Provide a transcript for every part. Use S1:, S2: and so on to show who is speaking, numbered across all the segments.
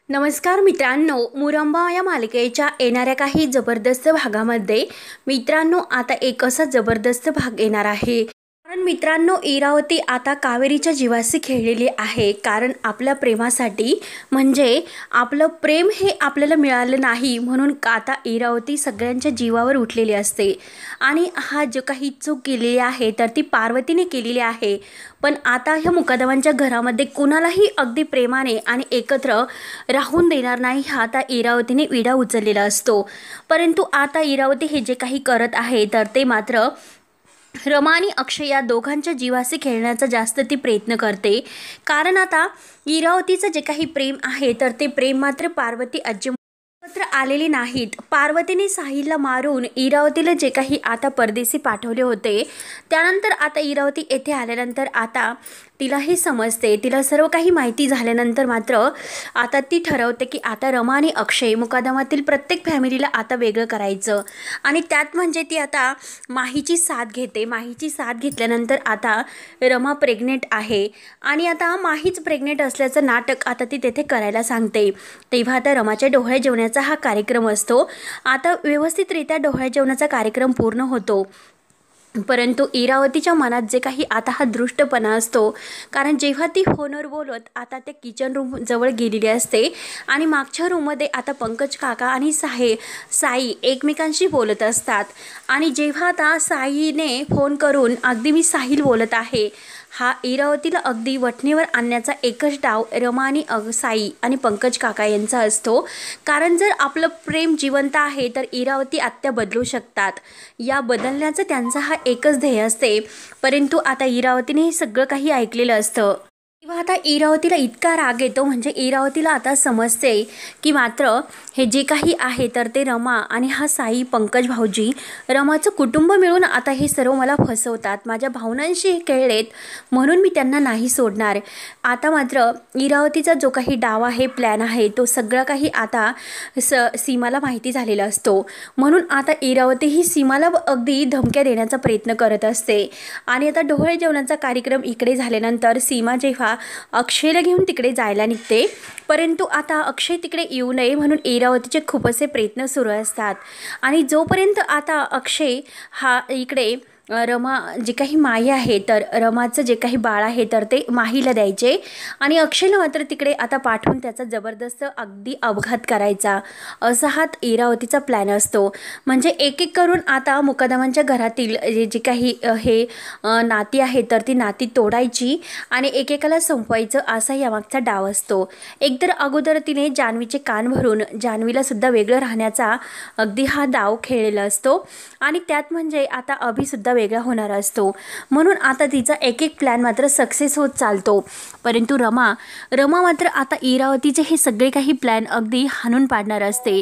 S1: नमस्कार मित्रांनो, मुरंबा या मालिकेच्या येणाऱ्या काही जबरदस्त भागामध्ये मित्रांनो आता एक असा जबरदस्त भाग येणार आहे। कारण मित्रांनो इरावती आता कावेरीच्या जीवाशी खेळलेली आहे। कारण आपल्या प्रेमासाठी म्हणजे आपलं प्रेम हे आपल्याला मिळालं नाही म्हणून आता इरावती सगळ्यांच्या जीवावर उठलेली असते। आणि हा जो काही चूक केलेली आहे तर ती पार्वतीने केलेली आहे। पण आता ह्या मुकादमांच्या घरामध्ये कुणालाही अगदी प्रेमाने आणि एकत्र राहून देणार नाही हा आता इरावतीने विडा उचललेला असतो। परंतु आता इरावती हे जे काही करत आहे तर ते मात्र रमा आणि अक्षय या दोघांच्या जीवाशी खेळण्याचा जास्त ती प्रयत्न करते। कारण आता इरावतीचं जे काही प्रेम आहे तर ते प्रेम मात्र पार्वती एकत्र आलेले नाहीत। पार्वतीने साहिलला मारून इरावतीला जे काही आता परदेशी पाठवले होते त्यानंतर आता इरावती येथे आल्यानंतर आता तिला हे समजते, तिला सर्व काही माहिती झाल्यानंतर मात्र आता ती ठरवते की आता रमा आणि अक्षय मुकादमातील प्रत्येक फॅमिलीला आता वेगळं करायचं। आणि त्यात म्हणजे ती आता माहीची साथ घेते। माहीची साथ घेतल्यानंतर आता रमा प्रेग्नेंट आहे आणि आता माहीच प्रेग्नेंट असल्याचं नाटक आता ती तेथे करायला सांगते। तेव्हा आता रमाच्या डोहाळे जेवणाचा हा कार्यक्रम असतो। आता व्यवस्थितरित्या डोहाळे जेवणाचा कार्यक्रम पूर्ण होतो। परंतु इरावतीच्या मनात जे काही आता हा दृष्टपणा असतो, कारण जेव्हा ती फोनवर बोलत आता त्या किचन रूम जवळ गेलेली असते आणि मागच्या रूममध्ये आता पंकज काका आणि साई एकमेकांशी बोलत असतात। आणि जेव्हा आता साईने फोन करून अगदी मी साहिल बोलत आहे हा इरावतीला अगदी वठणीवर आणण्याचा एकच डाव रमा आणि साई आणि पंकज काका यांचा असतो। कारण जर आपलं प्रेम जिवंत आहे तर इरावती आत्या बदलू शकतात, या बदलण्याचं त्यांचा हा एकच ध्येय असते। परंतु आता इरावतीने हे सगळं काही ऐकलेलं असतं। तेव्हा आता इरावतीला इतका राग येतो, म्हणजे इरावतीला आता समजते की मात्र हे जे काही आहे तर ते रमा आणि हा साई पंकज भाऊजी रमाचं कुटुंब मिळून आता हे सर्व मला फसवतात, माझ्या भावनांशी खेळलेत म्हणून मी त्यांना नाही सोडणार। आता मात्र इरावतीचा जो काही डाव आहे, प्लॅन आहे, तो सगळा काही आता सीमाला माहिती झालेला असतो। म्हणून आता इरावती ही सीमाला अगदी धमक्या देण्याचा प्रयत्न करत असते। आणि आता डोहाळे जेवणाचा कार्यक्रम इकडे झाल्यानंतर सीमा जेव्हा अक्षयला घेऊन तिकडे जायला निघते, परंतु आता अक्षय तिकडे येऊ नये म्हणून इरावतीचे खूप असे प्रयत्न सुरू असतात। आणि जोपर्यंत आता अक्षय हा इकडे रमा जे काही माई आहे तर रमाचं जे काही बाळ आहे तर ते माहीला द्यायचे आणि अक्षयला मात्र तिकडे आता पाठवून त्याचा जबरदस्त अगदी अपघात करायचा, असा हा इरावतीचा प्लॅन असतो। म्हणजे एक एक करून आता मुकादमांच्या घरातील जे काही हे नाती आहे तर ती नाती तोडायची आणि एकेकाला संपवायचं, असा यामागचा डाव असतो। एकतर अगोदर तिने जान्हवीचे कान भरून जान्हवीला सुद्धा वेगळं राहण्याचा अगदी हा डाव खेळलेला असतो आणि त्यात म्हणजे आता अभिसुद्धा वेगळा होणार असतो। म्हणून आता तिचा एक एक प्लॅन मात्र सक्सेस होत चालतो। परंतु रमा मात्र आता इरावतीचे हे सगळे काही प्लॅन अगदी हाणून पाडणार असते।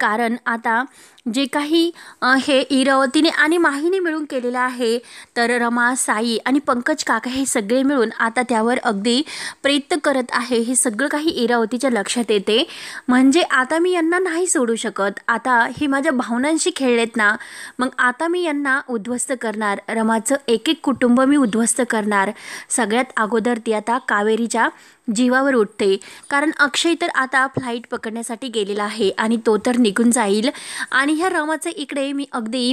S1: कारण आता जे काही हे इरावतीने आणि माहीने मिळून केलेलं आहे तर रमा, साई आणि पंकज काका हे सगळे मिळून आता त्यावर अगदी प्रयत्न करत आहे। हे सगळं काही इरावतीच्या लक्षात येते। म्हणजे आता मी यांना नाही सोडू शकत, आता हे माझ्या भावनांशी खेळलेत ना, मग आता मी यांना उद्ध्वस्त करणार, रमाचं एक एक कुटुंब मी उद्ध्वस्त करणार। सगळ्यात अगोदर ती आता कावेरीच्या जीवावर उठते। कारण अक्षय तर आता फ्लाईट पकडण्यासाठी गेलेला आहे आणि तो तर निघून जाईल आणि ह्या रमाचं इकडे मी अगदी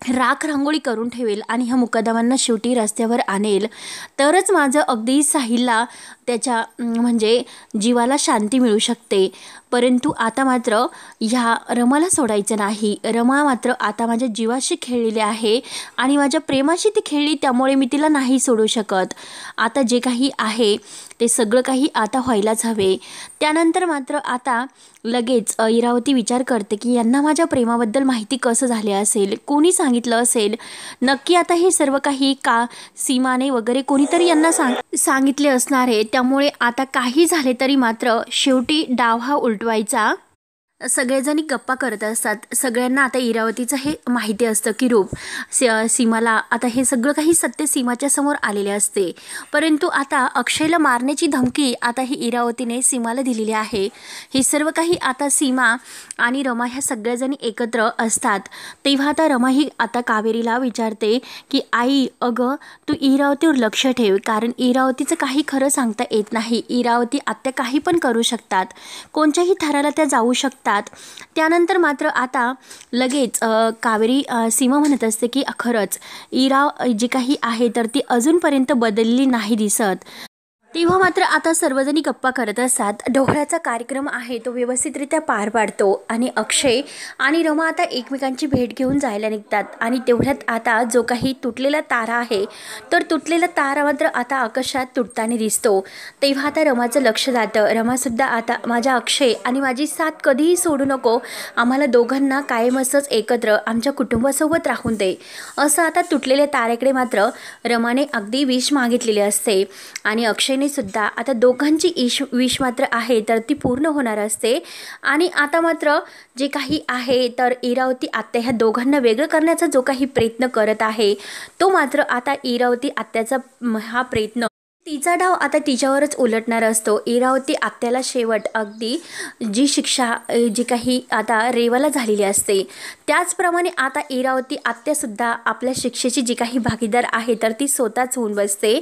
S1: राख रांगोळी करून ठेवेल आणि ह्या मुकादमांना शेवटी रस्त्यावर आणेल, तरच माझं अगदी साहिलला त्याच्या म्हणजे जीवाला शांती मिळू शकते। परंतु आता मात्र ह्या रमाला सोडायचं नाही। रमा मात्र आता माझ्या जीवाशी खेळलेली आहे आणि माझ्या प्रेमाशी ती खेळली, त्यामुळे मी तिला नाही सोडू शकत। आता जे काही आहे ते सगळं काही आता व्हायलाच हवे। त्यानंतर मात्र आता लगेच इरावती विचार करते की यांना माझ्या प्रेमाबद्दल माहिती कसं झाले असेल, कोणी सांगितलं असेल नक्की, आता हे सर्व काही का सीमाने वगैरे कोणीतरी यांना सांगितले असणार आहे। त्यामुळे आता काही झाले तरी मात्र शेवटी डाव हा उलटवायचा सगळेजणी गप्पा करत असतात. सगळ्यांना आता इरावतीचं हे माहिती असतं की रूप सीमाला आता हे सगळं काही सत्य सीमाच्या समोर आलेले असते. परंतु आता अक्षयला मारण्याची धमकी आता ही इरावतीने सीमाला दिलेली आहे. हे सर्व काही आता सीमा आणि रमा ह्या सगळ्याजणी एकत्र असतात. तेव्हा आता रमा ही आता कावेरीला विचारते की आई अगं तू इरावतीवर लक्ष ठेव, कारण इरावतीचं काही खरं सांगता येत नाही. इरावती आत्या काही पण करू शकतात, कोणत्याही थराला त्या जाऊ शकतात. त्यानंतर मात्र आता लगेच कावेरी सीमा म्हणत असते की खरंच इरा जी काही आहे तर ती अजूनपर्यंत बदलली नाही दिसत. तेव्हा मात्र आता सर्वजणी गप्पा करत असतात. डोहाळ्याचा कार्यक्रम आहे तो व्यवस्थितरित्या पार पाडतो आणि अक्षय आणि रमा आता एकमेकांची भेट घेऊन जायला निघतात. आणि तेवढ्यात आता जो काही तुटलेला तारा आहे तर तुटलेला तारा मात्र आता आकाशात तुटताना दिसतो. तेव्हा आता रमाचं लक्ष जातं. रमासुद्धा आता माझ्या अक्षय आणि माझी साथ कधीही सोडू नको, आम्हाला दोघांना कायमच एकत्र आमच्या कुटुंबासोबत राहून दे, असं आता तुटलेल्या तारेकडे मात्र रमाने अगदी विष मागितलेले असते. आणि अक्षय सुद्धा आता दोघांची विश मात्र आहे तर ती पूर्ण होणार असते. आणि आता मात्र जे काही आहे तर इरावती आत्या ह्या दोघांना वेगळं करण्याचा जो काही प्रयत्न करत आहे तो मात्र आता इरावती आत्याचा हा प्रयत्न तिचा डाव आता तिच्यावरच उलटणार असतो. इरावती आत्याला शेवट अगदी जी शिक्षा जी काही आता रेवाला झालेली असते त्याचप्रमाणे आता इरावती आत्यासुद्धा आपल्या शिक्षेची जी काही भागीदार आहे तर ती स्वतःच होऊन बसते.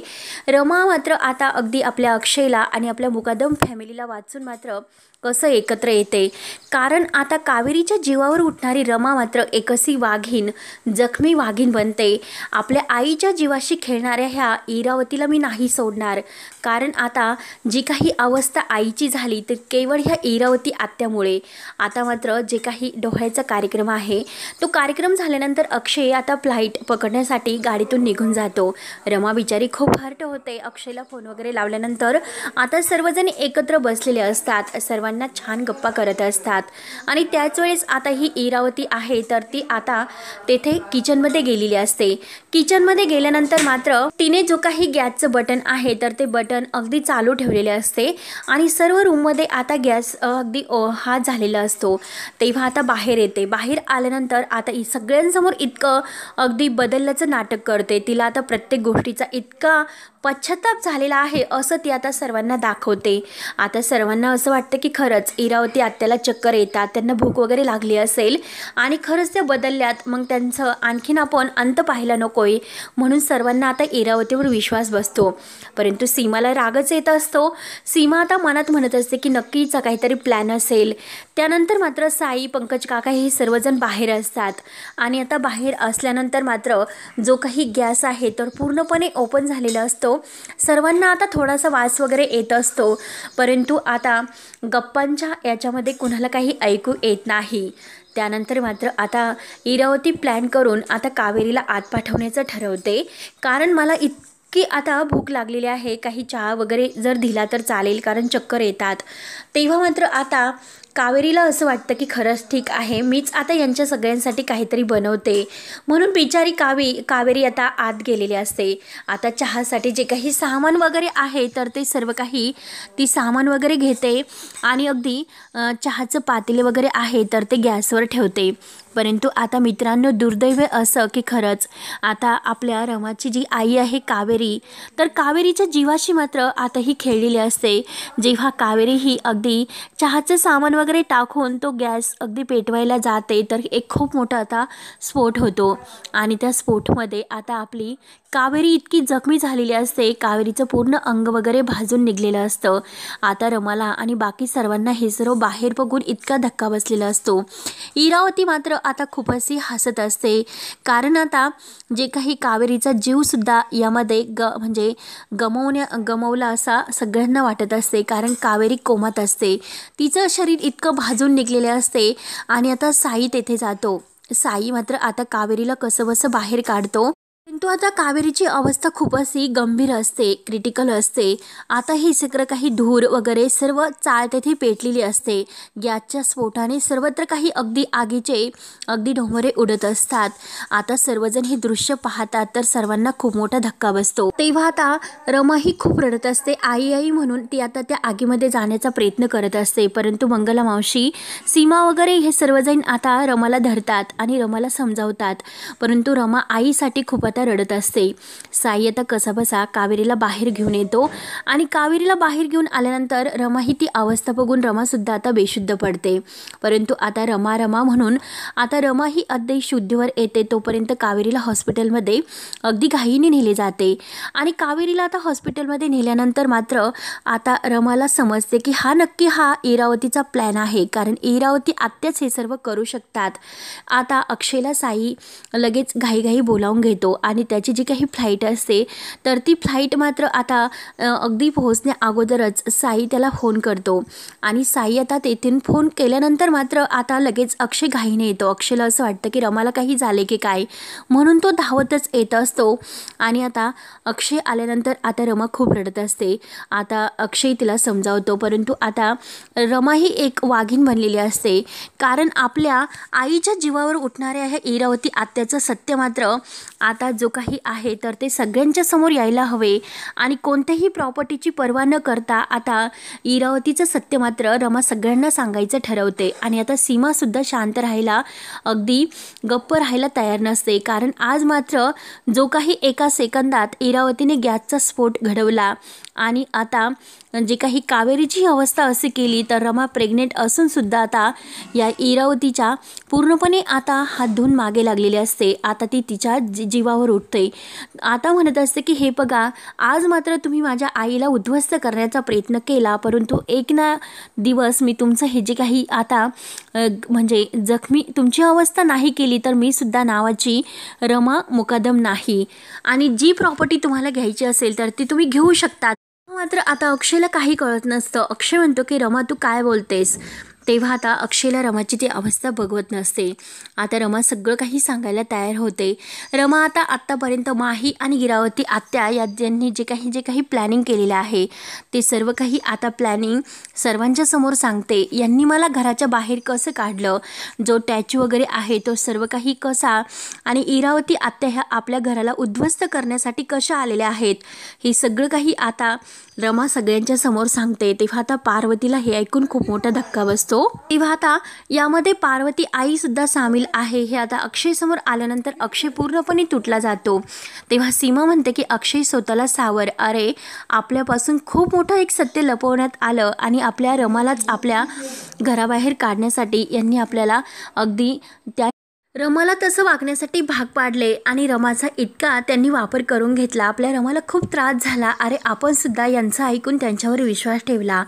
S1: रमा मात्र आता अगदी आपल्या अक्षयला आणि आपल्या मुकादम फॅमिलीला वाचून मात्र कसं एकत्र येते, कारण आता कावेरीच्या जीवावर उठणारी रमा मात्र एकसी वाघीण, जखमी वाघीण बनते. आपल्या आईच्या जीवाशी खेळणाऱ्या ह्या इरावतीला मी नाही सोडणार, कारण आता जी काही अवस्था आईची झाली तर केवळ ह्या इरावती आत्यामुळे. आता मात्र जे काही डोहाळ्याचा कार्यक्रम आहे तो कार्यक्रम झाल्यानंतर अक्षय आता फ्लाईट पकडण्यासाठी गाडीतून निघून जातो. रमा बिचारी खूप हर्ट होते. अक्षयला फोन वगैरे लावल्यानंतर आता सर्वजण एकत्र बसलेले असतात, सर्वांना छान गप्पा करत असतात. आणि त्याच वेळेस आता ही इरावती आहे तर ती आता तेथे किचनमध्ये गेलेली असते. किचनमध्ये गेल्यानंतर मात्र तिने जो काही गॅसचं बटन आहे तर ते बटन अगदी चालू ठेवलेले असते आणि सर्व रूममध्ये आता गॅस अगदी हात झालेला असतो. तेव्हा आता बाहेर येते. बाहेर आल्यानंतर आता सगळ्यांसमोर इतकं अगदी बदलल्याचं नाटक करते. तिला आता प्रत्येक गोष्टीचा इतका पश्चाताप झालेला आहे असं ती आता सर्वांना दाखवते. आता सर्वांना असं वाटतं की खरंच इरावती आत्याला चक्कर येतात, त्यांना भूक वगैरे लागली असेल आणि खरंच त्या बदलल्यात, मग त्यांचं आणखीन आपण अंत पाहायला नकोय, म्हणून सर्वांना आता इरावतीवर विश्वास बसतो. परंतु सीमाला रागच येत असतो. सीमा आता मनात म्हणत असते की नक्कीच काहीतरी प्लॅन असेल. त्यानंतर मात्र साई, पंकज काका हे सर्वजण बाहेर असतात आणि आता बाहेर असल्यानंतर मात्र जो काही गॅस आहे तर पूर्णपणे ओपन झालेला असतो. सर्वांना आता थोडासा वास वगैरे येत असतो, परंतु आता गप्पांच्या याच्यामध्ये कुणाला काही ऐकू येत नाही. त्यानंतर मात्र आता इरावती प्लॅन करून आता कावेरीला आत पाठवण्याचं ठरवते, कारण मला की आता भूक लागलेली आहे, काही चहा वगैरे जर दिला तर चालेल, कारण चक्कर येतात. तेव्हा मात्र आता कावेरीला असं वाटतं की खरंच ठीक आहे, मीच आता यांच्या सगळ्यांसाठी काहीतरी बनवते, म्हणून बिचारी कावेरी आता आत गेलेली असते. आता चहासाठी जे काही सामान वगैरे आहे तर ते सर्व काही ती सामान वगैरे घेते आणि अगदी चहाचं पातेले वगैरे आहे तर ते गॅसवर ठेवते. परंतु आता मित्रांनो, दुर्दैव असं की खरंच आता आपल्या रमाची जी आई आहे कावेरी, तर कावेरीच्या जीवाशी मात्र आता ही खेळलेली असते. जेव्हा कावेरी ही अगदी चहाचं सामान वगैरे टाकून तो गॅस अगदी पेटवायला जाते तर एक खूप मोठा आता स्फोट होतो आणि त्या स्फोटमध्ये आता आपली कावेरी इतकी जखमी झालेली असते. कावेरीचं पूर्ण अंग वगैरे भाजून निघलेलं असतं. आता रमाला आणि बाकी सर्वांना हे सर्व बाहेर बघून इतका धक्का बसलेला असतो. इरावती मात्र आता खूप अशी हसत असते, कारण आता जे काही कावेरीचा जीवसुद्धा यामध्ये म्हणजे गमवला असा सगळ्यांना वाटत असते, कारण कावेरी कोमात असते. तिचं शरीर इतकं भाजून निघलेले असते. आणि आता साई तेथे जातो. साई मात्र आता कावेरीला कसंबसं बाहेर काढतो. परंतु आता कावेरीची अवस्था खूप अशी गंभीर असते, क्रिटिकल असते. आता ही सगळं काही धूर वगैरे सर्व चाळ तेथे पेटलेली असते. गॅसच्या स्फोटाने सर्वत्र काही अगदी आगीचे अगदी ढोंबरे उडत असतात. आता सर्वजण हे दृश्य पाहतात तर सर्वांना खूप मोठा धक्का बसतो. तेव्हा आता रमा ही खूप रडत असते. आई आई म्हणून ती आता त्या आगीमध्ये जाण्याचा प्रयत्न करत असते. परंतु मंगला मावशी, सीमा वगैरे हे सर्वजण आता रमाला धरतात आणि रमाला समजावतात. परंतु रमा आईसाठी खूप आता रडत असते. साई आता कसाबसा कावेरीला बाहेर घेऊन येतो आणि कावेरीला बाहेर घेऊन आल्यानंतर रमा ही ती अवस्था बघून रमा सुद्धा आता बेशुद्ध पडते. परंतु आता रमा रमा म्हणून आता रमा ही अगदी शुद्धीवर येते. तोपर्यंत कावेरीला हॉस्पिटलमध्ये अगदी घाईने नेले जाते आणि कावेरीला आता हॉस्पिटलमध्ये नेल्यानंतर मात्र आता रमाला समजते की नक्की हा इरावतीचा प्लॅन आहे, कारण इरावती आत्याच हे सर्व करू शकतात. आता अक्षयला साई लगेच घाईघाई बोलावून घेतो आणि त्याची जी काही फ्लाईट असते तर ती फ्लाईट मात्र आता अगदी पोहोचण्या अगोदरच साई त्याला फोन करतो आणि साई आता तेथून फोन केल्यानंतर मात्र आता लगेच अक्षय घाईने येतो. अक्षयला असं वाटतं की रमाला काही झाले की काय, म्हणून तो धावतच येत असतो आणि आता अक्षय आल्यानंतर आता रमा खूप रडत असते. आता अक्षय तिला समजावतो, परंतु आता रमा ही एक वाघीण बनलेली असते, कारण आपल्या आईच्या जीवावर उठणाऱ्या ह्या इरावती आत्याचं सत्य मात्र आता जो काही आहे तर ते सगळ्यांच्या समोर यायला हवे आणि कोणत्याही प्रॉपर्टीची पर्वा न करता आता इरावतीचं सत्य मात्र रमा सगळ्यांना सांगायचं ठरवते. आणि आता सीमासुद्धा शांत राहायला अगदी गप्प राहायला तयार नसते, कारण आज मात्र जो काही एका सेकंदात इरावतीने गॅसचा स्फोट घडवला आणि आता जे काही कावेरीची अवस्था अशी केली तर रमा प्रेग्नेंट असून सुद्धा आता या इरावतीच्या पूर्णपणे आता हात धुवून मागे लागलेली असते. आता ती तिच्या जीवावर उठते. आता म्हणत असते की हे बघा, आज मात्र तुम्ही माझ्या आईला उद्ध्वस्त करण्याचा प्रयत्न केला, परंतु एक ना दिवस मी तुमचं हे जे काही आता म्हणजे जखमी तुमची अवस्था नाही केली तर मी सुद्धा नावाची रमा मुकादम नाही आणि जी प्रॉपर्टी तुम्हाला घ्यायची असेल तर ती तुम्ही घेऊ शकता. मात्र आता अक्षयला काही कळत नसतं. अक्षय म्हणतो की रमा तू काय बोलतेस. तेव्हा आता अक्षयला रमाची ती अवस्था बघवत नसते. आता रमा सगळं काही सांगायला तयार होते. रमा आता आत्तापर्यंत माही आणि इरावती आत्या यांनी जे काही प्लॅनिंग केलेलं आहे ते सर्व काही आता प्लॅनिंग सर्वांच्या समोर सांगते. यांनी मला घराच्या बाहेर कसं काढलं, जो टॅचू वगैरे आहे तो सर्व काही कसा, आणि इरावती आत्या ह्या आपल्या घराला उद्ध्वस्त करण्यासाठी कशा आलेल्या आहेत, हे सगळं काही आता रमा सगळ्यांच्या समोर सांगते. तेव्हा आता पार्वतीला हे ऐकून खूप मोठा धक्का बसतो. तेव्हा आता यामध्ये पार्वती आई सुद्धा सामील आहे. हे आता अक्षय समोर आल्यानंतर अक्षय पूर्णपणे तुटला जातो. तेव्हा सीमा म्हणते की अक्षय स्वतःला सावर, अरे आपल्यापासून खूप मोठं एक सत्य लपवण्यात आलं आणि आपल्या रमालाच आपल्या घराबाहेर काढण्यासाठी यांनी आपल्याला अगदी त्या रमाला तसं वागण्यासाठी भाग पाडले आणि रमाचा इतका त्यांनी वापर करून घेतला. आपल्या रमाला खूप त्रास झाला. अरे आपण सुद्धा यांचं ऐकून त्यांच्यावर विश्वास ठेवला.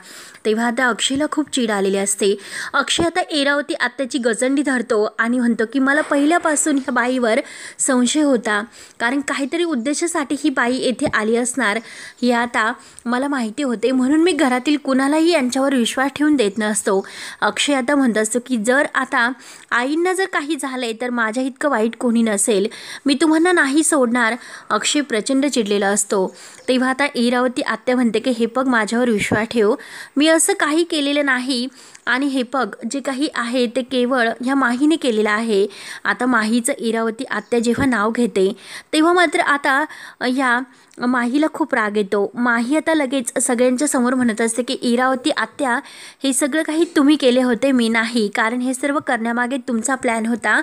S1: तेव्हा आता अक्षयला खूप चीड आलेली असते. अक्षय आता इरावती आत्याची गजंडी धरतो आणि म्हणतो की मला पहिल्यापासून ह्या बाईवर संशय होता, कारण काहीतरी उद्देशासाठी ही बाई येथे आली असणार हे आता मला माहिती होते, म्हणून मी घरातील कुणालाही यांच्यावर विश्वास ठेवून देत नसतो. अक्षय आता म्हणत असतो की जर आता आईंना जर काही झाले तर माझ्या इतकं वाईट कोणी नसेल, मी तुम्हाला नाही सोडणार. अक्षय प्रचंड चिडलेला असतो. तेव्हा आता इरावती आत्या म्हणते की हे बघ माझ्यावर विश्वास ठेव, मी असं काही केलेलं नाही आणि हे बघ जे काही आहे ते केवळ ह्या माहीने केलेलं आहे. आता माहीचं इरावती आत्या जेव्हा नाव घेते तेव्हा मात्र आता ह्या माहीला खूप राग येतो. माही आता लगेच सगळ्यांच्या समोर म्हणत असते की इरावती आत्या हे सगळं काही तुम्ही केले होते, मी नाही, कारण हे सर्व करण्यामागे तुमचा प्लॅन होता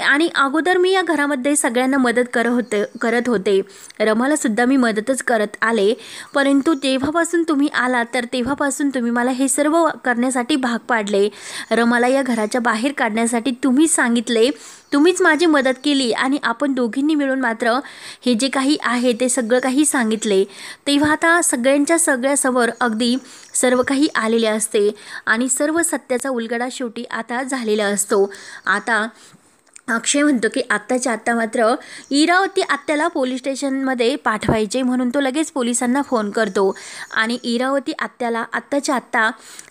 S1: आणि अगोदर मी या घरामध्ये सगळ्यांना मदत करत होते. रमाला सुद्धा मी मदतच करत आले, परंतु जेव्हापासून तुम्ही आला तर तेव्हापासून तुम्ही मला हे सर्व करण्यासाठी भाग पाडले. रमाला या घराच्या बाहेर काढण्यासाठी तुम्हीच सांगितले, तुम्हीच माझी मदत केली आणि आपण दोघींनी मिळून मात्र हे जे काही आहे ते सगळं काही सांगितले. तेव्हा आता सगळ्यासमोर अगदी सर्व काही आलेले असते आणि सर्व सत्याचा उलगडा शेवटी आता झालेला असतो. आता अक्षय म्हणतो की आत्ताच्या आत्ता मात्र इरावती आत्याला पोलीस स्टेशनमध्ये पाठवायचे, म्हणून तो लगेच पोलिसांना फोन करतो आणि इरावती आत्याला आत्ताच्या आत्ता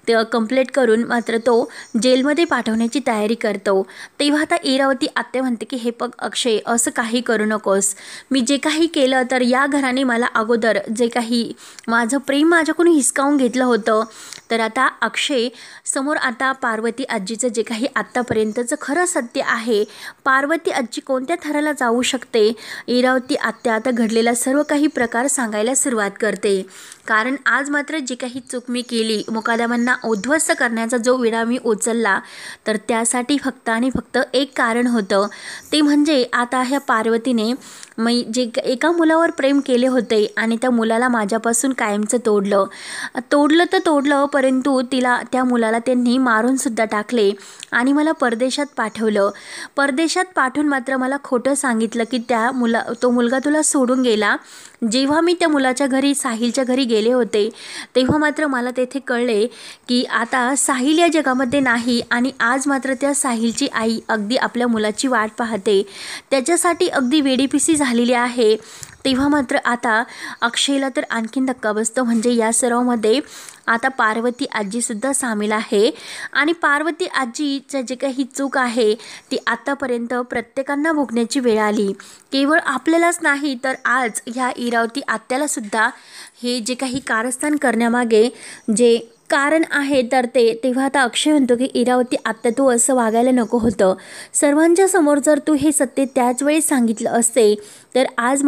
S1: ते कंप्लेंट करून मात्र तो जेलमध्ये पाठवण्याची तयारी करतो। तेव्हा आता इरावती आत्या म्हणते की हे बघ अक्षय, असं काही करू नकोस, मी जे काही केलं तर या घराने मला अगोदर जे काही माझं प्रेम माझ्याकडून हिसकावून घेतलं होतं, तर आता अक्षय समोर आता पार्वती आजीचं जे काही आत्तापर्यंतचं खरं सत्य आहे, पार्वती आजी कोणत्या थराला जाऊ शकते, इरावती आत्या आता घडलेला सर्व काही प्रकार सांगायला सुरुवात करते। कारण आज मात्र जी काही चूक मी केली, मुकादमांना उद्ध्वस्त करण्याचा जो विडा मी उचलला, तर त्यासाठी फक्त आणि फक्त एक कारण होतं, ते म्हणजे आता ह्या पार्वतीने मी जे एका मुलावर प्रेम केले होते आणि त्या मुलाला माझ्यापासून कायमचं तोडलं तर तोडलं, परंतु त्या मुलाला त्यांनी मारूनसुद्धा टाकले आणि मला परदेशात पाठवलं। परदेशात पाठवून मात्र मला खोटं सांगितलं की तो मुलगा तुला सोडून गेला। जेव्हा मी त्या मुलाच्या घरी, साहिलच्या घरी गेले होते, तेव्हा मात्र मला तेथे कळले की आता साहिल या जगामध्ये नाही आणि आज मात्र त्या साहिलची आई अगदी आपल्या मुलाची वाट पाहते, त्याच्यासाठी अगदी वेडीपिसी झालेली आहे। तेव्हा मात्र आता अक्षयला तर आणखीन धक्का बसतो, म्हणजे या सर्वामध्ये आता पार्वती आजीसुद्धा सामील आहे आणि पार्वती आजीचं जे काही चूक आहे ती आतापर्यंत प्रत्येकांना भोगण्याची वेळ आली। केवळ आपल्यालाच नाही तर आज ह्या इरावती आत्यालासुद्धा हे जे काही कारस्थान करण्यामागे जे कारण आहे तर तेव्हा आता अक्षय म्हणतो की इरावती आत्ता तू असं वागायला नको होतं, सर्वांच्या समोर जर तू हे सत्य त्याच वेळी सांगितलं असते तर आज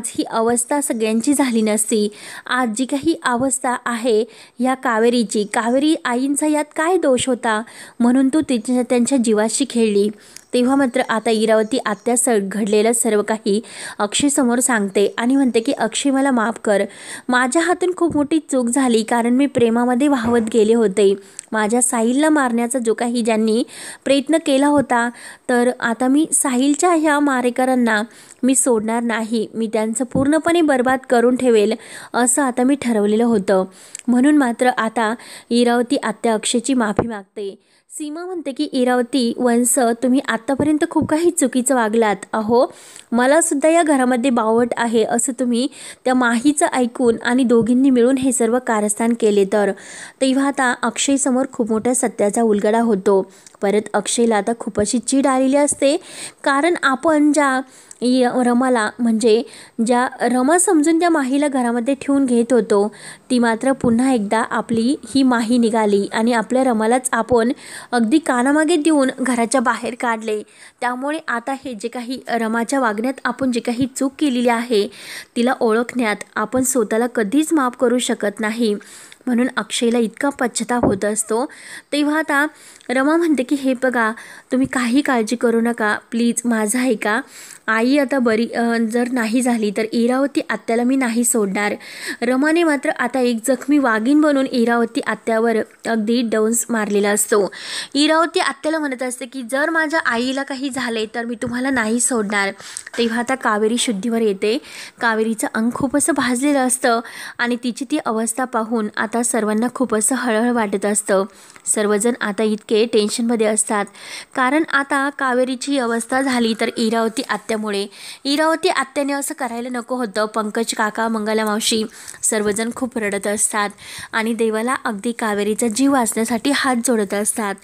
S1: ही अवस्था सगळ्यांची झाली नसती। आज जी काही अवस्था आहे ह्या कावेरी आईंचा यात काय दोष होता, म्हणून तू त्यांच्या जीवाशी खेळली। तेव्हा मात्र आता इरावती आत्या घडलेलं सर्व काही अक्षय समोर सांगते आणि म्हणते की अक्षय मला माफ कर, माझ्या हातून खूप मोठी चूक झाली, कारण मी प्रेमामध्ये वाहवत गेले होते। माझ्या साहिलला मारण्याचा जो काही ज्यांनी प्रयत्न केला होता, तर आता मी साहिलच्या ह्या मारेकरांना मी सोडणार नाही, मी त्यांचं पूर्णपणे बर्बाद करून ठेवेल असं आता मी ठरवलेलं होतं। म्हणून मात्र आता इरावती आत्या अक्षयची माफी मागते। सीमा म्हणते की इरावती वंश, तुम्ही आत्तापर्यंत खूप काही चुकीचं वागलात, अहो मला सुद्धा या घरामध्ये बावट आहे असं तुम्ही त्या माहीचं ऐकून आणि दोघींनी मिळून हे सर्व कारस्थान केले। तर तेव्हा आता अक्षय समोर खूप मोठ्या सत्याचा उलगडा होतो। परत अक्षयला आता खूप अशी चीड आलेली असते, कारण आपण ज्या रमाला, म्हणजे ज्या रमा समजून त्या माहीला घरामध्ये ठेवून घेत होतो, ती मात्र पुन्हा एकदा आपली ही माही निघाली आणि आपल्या रमालाच आपण अगदी कानामागे देऊन घराच्या बाहेर काढले। त्यामुळे आता हे जे काही रमाच्या वागण्यात आपण जे काही चूक केलेली आहे, तिला ओळखण्यात आपण स्वतःला कधीच माफ करू शकत नाही, म्हणून अक्षयला इतका पश्चाताप होत असतो। तेव्हा आता रमा म्हणते की हे बघा, तुम्ही काही काळजी करू नका, प्लीज माझं ऐका, आई आता बरी जर नाही झाली तर इरावती आत्याला मी नाही सोडणार। रमाने मात्र आता एक जखमी वाघीण बनून इरावती आत्यावर अगदी डंस मारलेला असतो। इरावती आत्याला म्हणत असते की जर माझ्या आईला काही झाले तर मी तुम्हाला नाही सोडणार। तेव्हा आता कावेरी शुद्धीवर येते। कावेरीचं अंग खूप असं भाजलेलं असतं आणि तिची ती अवस्था पाहून आता सर्वांना खूप असं हळहळ वाटत असतं। सर्वजण आता इतके टेन्शनमध्ये असतात, कारण आता कावेरीची अवस्था झाली तर इरावती आत्यामुळे। इरावती आत्याने असं करायला नको होतं। पंकज काका, मंगला मावशी सर्वजण खूप रडत असतात आणि देवाला अगदी कावेरीचा जीव वाचण्यासाठी हात जोडत असतात।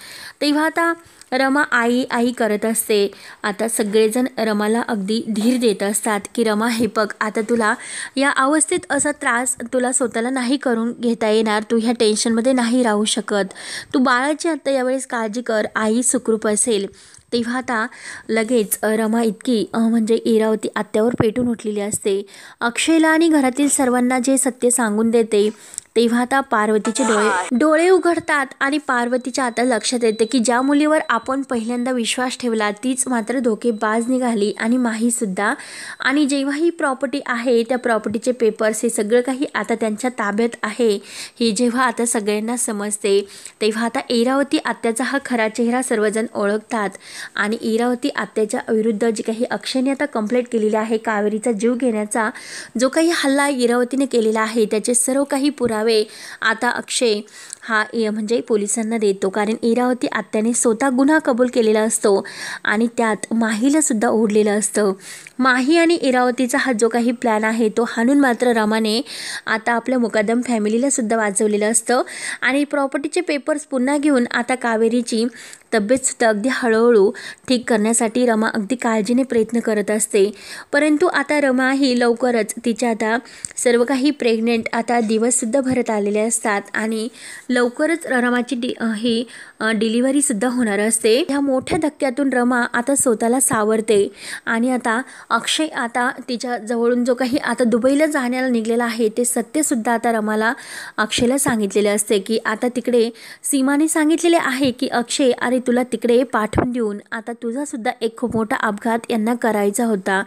S1: तेव्हा आता रमा आई आई करत असते। आता सगळेजण रमाला अगदी धीर देत असतात की रमा हे बघ, आता तुला या अवस्थेत असा त्रास तुला स्वतःला नाही करून घेता येणार, तू ह्या टेन्शनमध्ये नाही राहू शकत, तू बाळाची आता यावेळेस काळजी कर, आई सुखरूप असेल। तेव्हा आता लगेच रमा इतकी म्हणजे इरावती आत्यावर पेटून उठलेली असते। अक्षयला आणि घरातील सर्वांना जे सत्य सांगून देते, तेव्हा आता पार्वतीचे डोळे उघडतात आणि पार्वतीच्या आता लक्षात येते की ज्या मुलीवर आपण पहिल्यांदा विश्वास ठेवला तीच मात्र धोकेबाज निघाली आणि माहीसुद्धा। आणि जेव्हा ही प्रॉपर्टी आहे त्या प्रॉपर्टीचे पेपर्स हे सगळं काही आता त्यांच्या ताब्यात आहे, हे जेव्हा आता सगळ्यांना समजते, तेव्हा आता इरावती आत्याचा हा खरा चेहरा सर्वजण ओळखतात आणि इरावती आत्याच्या विरुद्ध जी काही अक्षयने आता कंप्लेंट केलेली आहे, कावेरीचा जीव घेण्याचा जो काही हल्ला इरावतीने केलेला आहे, त्याचे सर्व काही पुरावे पुरावे आता अक्षय हा म्हणजे पोलिसांना देतो, कारण इरावती आत्याने स्वतः गुन्हा कबूल केलेला असतो आणि त्यात माहीला सुद्धा ओढलेलं असतं. माही आणि इरावतीचा हा जो काही प्लॅन आहे तो हाणून मात्र रमाने आता आपल्या मुकादम फॅमिलीला सुद्धा वाचवलेलं असतं आणि प्रॉपर्टीचे पेपर्स पुन्हा घेऊन आता कावेरीची तब्येतसुद्धा अगदी हळूहळू ठीक करण्यासाठी रमा अगदी काळजीने प्रयत्न करत असते. परंतु आता रमा ही लवकरच तिच्या आता सर्व काही प्रेग्नेंट आता दिवससुद्धा भरत आलेले असतात आणि लवकरच रमाची ही डिलिव्हरीसुद्धा होणार असते. ह्या मोठ्या धक्क्यातून रमा आता स्वतःला सावरते आणि आता अक्षय आता तिच्या जवळून जो काही आता दुबईला जाण्याला निघलेला आहे ते सत्यसुद्धा आता रमाला अक्षयला सांगितलेले असते की आता तिकडे सीमाने सांगितलेले आहे की अक्षय अरे तुला तिकडे पाठवून देऊन आता तुझासुद्धा एक खूप मोठा अपघात यांना करायचा होता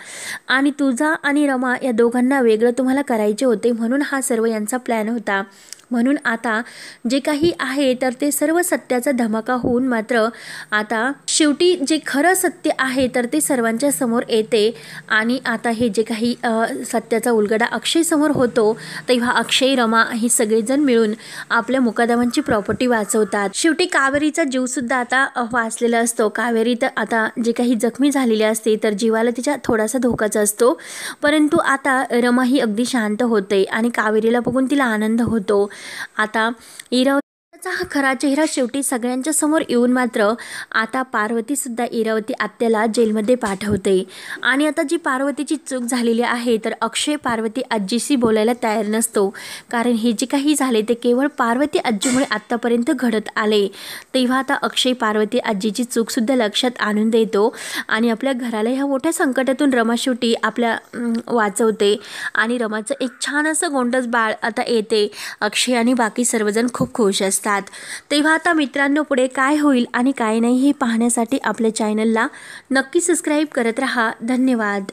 S1: आणि तुझा आणि रमा या दोघांना वेगळं तुम्हाला करायचे होते, म्हणून हा सर्व यांचा प्लॅन होता. म्हणून आता जे काही आहे तर ते सर्व सत्याचा धमाका होऊन मात्र आता शेवटी जे खरं सत्य आहे तर ते सर्वांच्या समोर येते आणि आता हे जे काही सत्याचा उलगडा अक्षय समोर होतो तेव्हा अक्षय रमा ही सगळेजण मिळून आपल्या मुकादमांची प्रॉपर्टी वाचवतात. शेवटी कावेरीचा जीवसुद्धा आता वाचलेला असतो. कावेरी तर आता जे काही जखमी झालेली असते तर जीवाला तिच्या थोडासा धोकाचा असतो, परंतु आता रमा ही अगदी शांत होते आणि कावेरीला बघून तिला आनंद होतो. आता इरावतीचा हा खरा चेहरा शेवटी सगळ्यांच्या समोर येऊन मात्र आता पार्वती सुद्धा इरावती आत्याला जेलमध्ये पाठवते आणि आता जी पार्वतीची चूक झालेली आहे तर अक्षय पार्वती आजीशी बोलायला तयार नसतो, कारण हे जे काही झाले ते केवळ पार्वती आजीमुळे आत्तापर्यंत घडत आले. तेव्हा आता अक्षय पार्वती आजीची चूकसुद्धा लक्षात आणून देतो आणि आपल्या घराला ह्या मोठ्या संकटातून रमा शेवटी आपल्या वाचवते आणि रमाचं एक छान असं गोंडस बाळ आता येते. अक्षय आणि बाकी सर्वजण खूप खुश असतात. तेव्हा आता मित्रांनो पुढे काय होईल आणि काय नाही हे पाहण्यासाठी आपल्या चॅनलला नक्की सबस्क्राईब करत राहा. धन्यवाद.